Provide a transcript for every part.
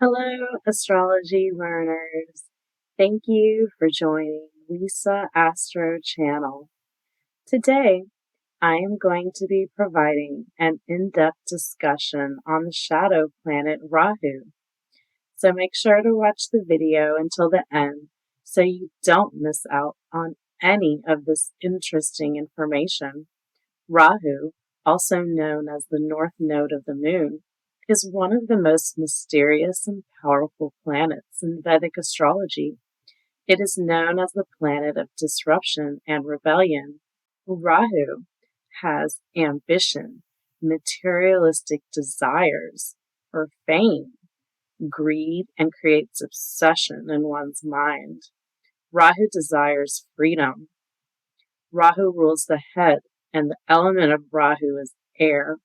Hello, astrology learners. Thank you for joining Lisa Astro Channel. Today, I am going to be providing an in-depth discussion on the shadow planet Rahu. So make sure to watch the video until the end so you don't miss out on any of this interesting information. Rahu, also known as the north node of the moon, is one of the most mysterious and powerful planets in Vedic astrology. It is known as the planet of disruption and rebellion. Rahu has ambition, materialistic desires for fame, greed, and creates obsession in one's mind. Rahu desires freedom. Rahu rules the head, and the element of Rahu is air.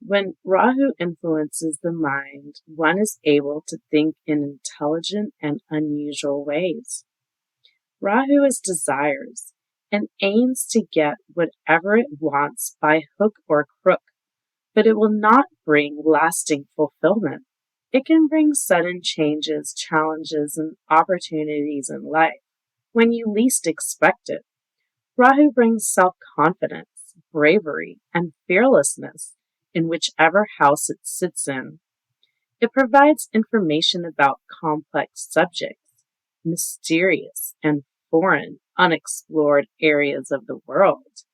When Rahu influences the mind, one is able to think in intelligent and unusual ways. Rahu is desires and aims to get whatever it wants by hook or crook, but it will not bring lasting fulfillment. It can bring sudden changes, challenges, and opportunities in life when you least expect it. Rahu brings self-confidence, bravery, and fearlessness in whichever house it sits in. It provides information about complex subjects, mysterious and foreign, unexplored areas of the world,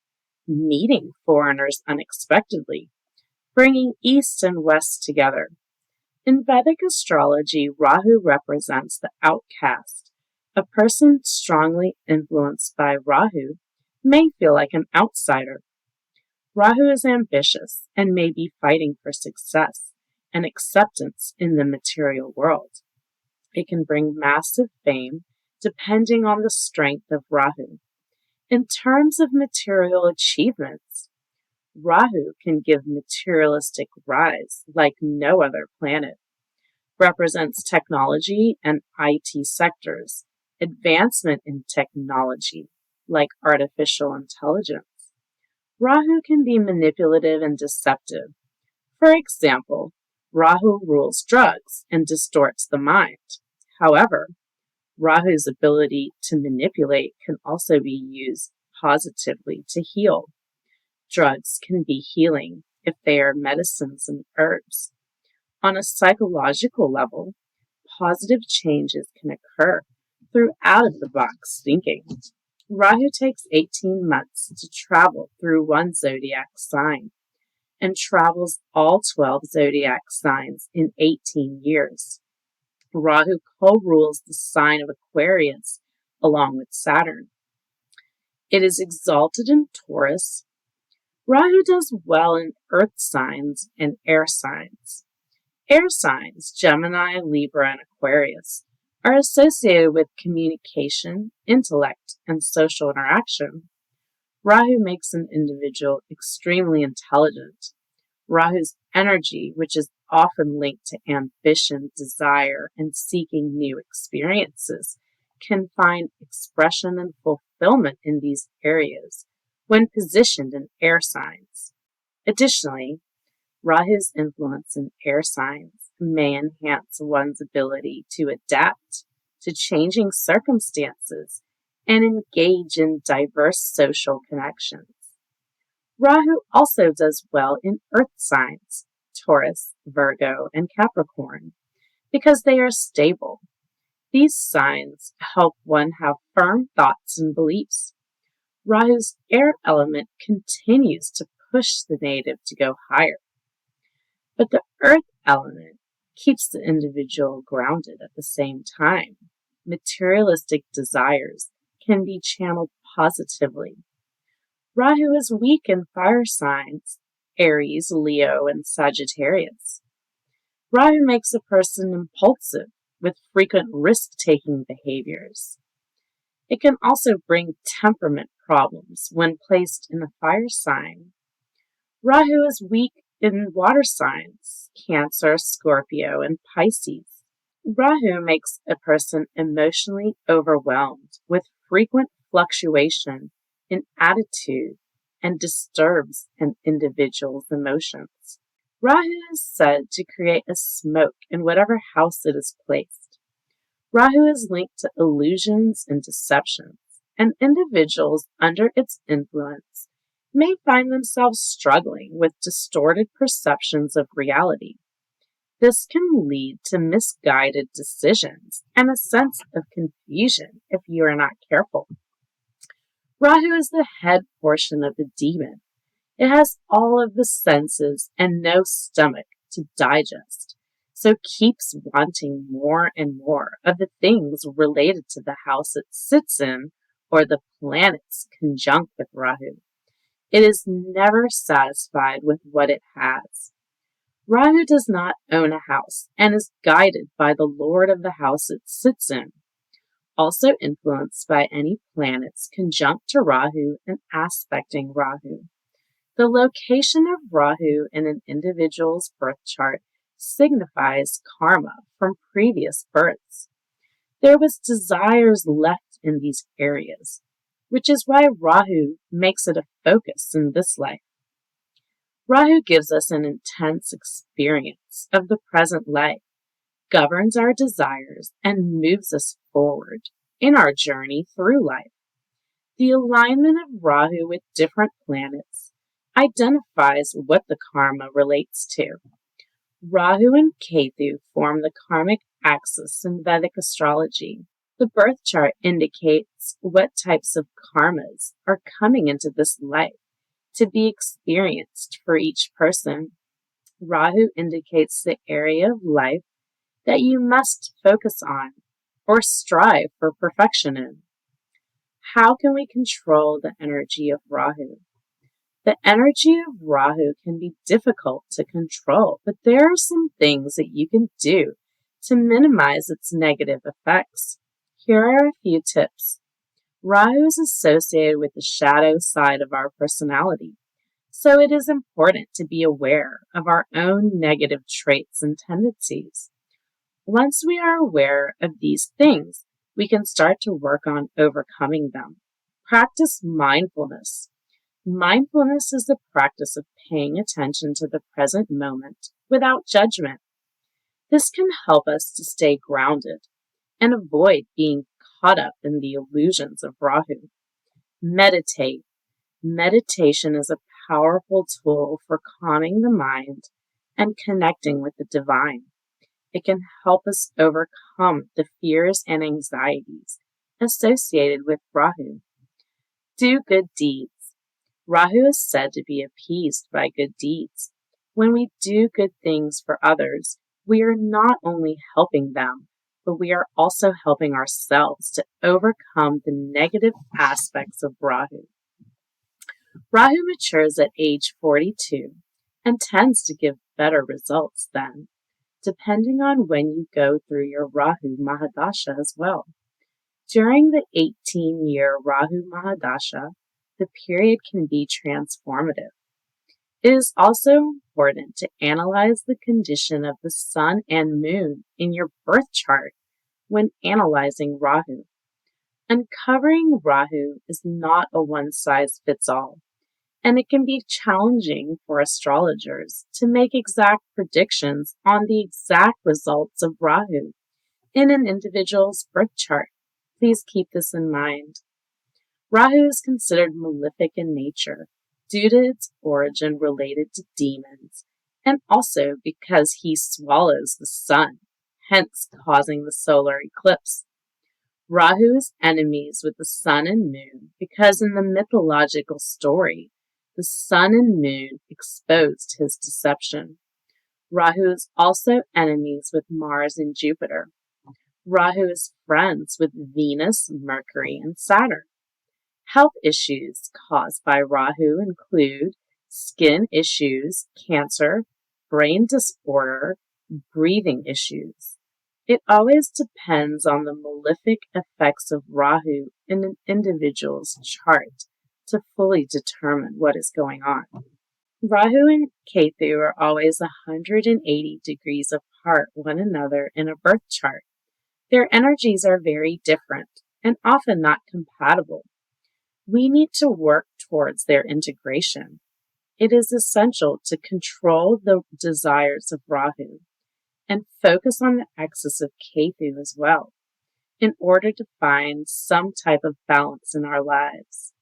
meeting foreigners unexpectedly, bringing East and West together. In Vedic astrology, Rahu represents the outcast. A person strongly influenced by Rahu may feel like an outsider. Rahu is ambitious and may be fighting for success and acceptance in the material world. It can bring massive fame depending on the strength of Rahu. In terms of material achievements, Rahu can give materialistic rise like no other planet. Represents technology and IT sectors, advancement in technology like artificial intelligence. Rahu can be manipulative and deceptive. For example, Rahu rules drugs and distorts the mind. However, Rahu's ability to manipulate can also be used positively to heal. Drugs can be healing if they are medicines and herbs. On a psychological level, positive changes can occur through out-of-the-box thinking. Rahu takes 18 months to travel through one zodiac sign and travels all 12 zodiac signs in 18 years. Rahu co-rules the sign of Aquarius along with Saturn. It is exalted in Taurus. Rahu does well in earth signs and air signs. Air signs, Gemini, Libra, and Aquarius, are associated with communication, intellect, and social interaction. Rahu makes an individual extremely intelligent. Rahu's energy, which is often linked to ambition, desire, and seeking new experiences, can find expression and fulfillment in these areas when positioned in air signs. Additionally, Rahu's influence in air signs may enhance one's ability to adapt to changing circumstances and engage in diverse social connections. Rahu also does well in earth signs, Taurus, Virgo, and Capricorn, because they are stable. These signs help one have firm thoughts and beliefs. Rahu's air element continues to push the native to go higher. But the earth element keeps the individual grounded at the same time. Materialistic desires can be channeled positively. Rahu is weak in fire signs, Aries, Leo, and Sagittarius. Rahu makes a person impulsive with frequent risk-taking behaviors. It can also bring temperament problems when placed in a fire sign. Rahu is weak in water signs, Cancer, Scorpio, and Pisces. Rahu makes a person emotionally overwhelmed with frequent fluctuation in attitude and disturbs an individual's emotions. Rahu is said to create a smoke in whatever house it is placed. Rahu is linked to illusions and deceptions, and individuals under its influence may find themselves struggling with distorted perceptions of reality. This can lead to misguided decisions and a sense of confusion if you are not careful. Rahu is the head portion of the demon. It has all of the senses and no stomach to digest, so keeps wanting more and more of the things related to the house it sits in or the planets conjunct with Rahu. It is never satisfied with what it has. Rahu does not own a house and is guided by the lord of the house it sits in, also influenced by any planets conjunct to Rahu and aspecting Rahu. The location of Rahu in an individual's birth chart signifies karma from previous births. There was desires left in these areas, which is why Rahu makes it a focus in this life. Rahu gives us an intense experience of the present life, governs our desires, and moves us forward in our journey through life. The alignment of Rahu with different planets identifies what the karma relates to. Rahu and Ketu form the karmic axis in Vedic astrology. The birth chart indicates what types of karmas are coming into this life to be experienced for each person. Rahu indicates the area of life that you must focus on or strive for perfection in. How can we control the energy of Rahu? The energy of Rahu can be difficult to control, but there are some things that you can do to minimize its negative effects. Here are a few tips. Rahu is associated with the shadow side of our personality, so it is important to be aware of our own negative traits and tendencies. Once we are aware of these things, we can start to work on overcoming them. Practice mindfulness. Mindfulness is the practice of paying attention to the present moment without judgment. This can help us to stay grounded and avoid being caught up in the illusions of Rahu. Meditate. Meditation is a powerful tool for calming the mind and connecting with the divine. It can help us overcome the fears and anxieties associated with Rahu. Do good deeds. Rahu is said to be appeased by good deeds. When we do good things for others, we are not only helping them, but we are also helping ourselves to overcome the negative aspects of Rahu. Rahu matures at age 42 and tends to give better results then, depending on when you go through your Rahu Mahadasha as well. During the 18-year Rahu Mahadasha, the period can be transformative. It is also important to analyze the condition of the sun and moon in your birth chart when analyzing Rahu. Uncovering Rahu is not a one-size-fits-all, and it can be challenging for astrologers to make exact predictions on the exact results of Rahu in an individual's birth chart. Please keep this in mind. Rahu is considered malefic in nature due to its origin related to demons, and also because he swallows the sun, hence causing the solar eclipse. Rahu is enemies with the sun and moon because in the mythological story, the sun and moon exposed his deception. Rahu is also enemies with Mars and Jupiter. Rahu is friends with Venus, Mercury, and Saturn. Health issues caused by Rahu include skin issues, cancer, brain disorder, breathing issues. It always depends on the malefic effects of Rahu in an individual's chart to fully determine what is going on. Rahu and Ketu are always 180 degrees apart one another in a birth chart. Their energies are very different and often not compatible. We need to work towards their integration. it is essential to control the desires of Rahu and focus on the axis of Ketu as well, in order to find some type of balance in our lives.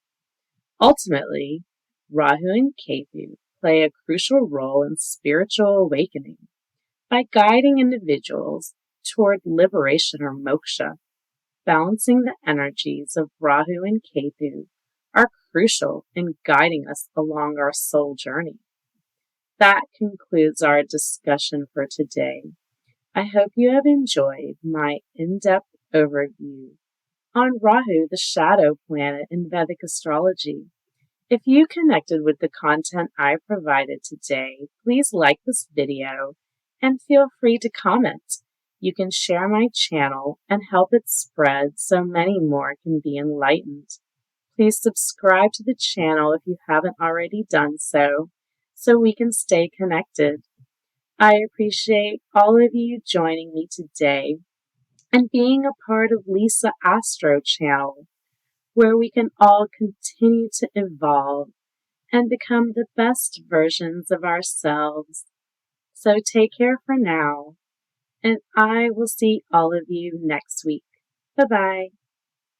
Ultimately, Rahu and Ketu play a crucial role in spiritual awakening by guiding individuals toward liberation or moksha. Balancing the energies of Rahu and Ketu are crucial in guiding us along our soul journey. That concludes our discussion for today. I hope you have enjoyed my in-depth overview on Rahu, the shadow planet in Vedic astrology. If you connected with the content I provided today, please like this video and feel free to comment. You can share my channel and help it spread so many more can be enlightened. Please subscribe to the channel if you haven't already done so we can stay connected. I appreciate all of you joining me today and being a part of Lisa Astro Channel, where we can all continue to evolve and become the best versions of ourselves. So take care for now, and I will see all of you next week. Bye-bye.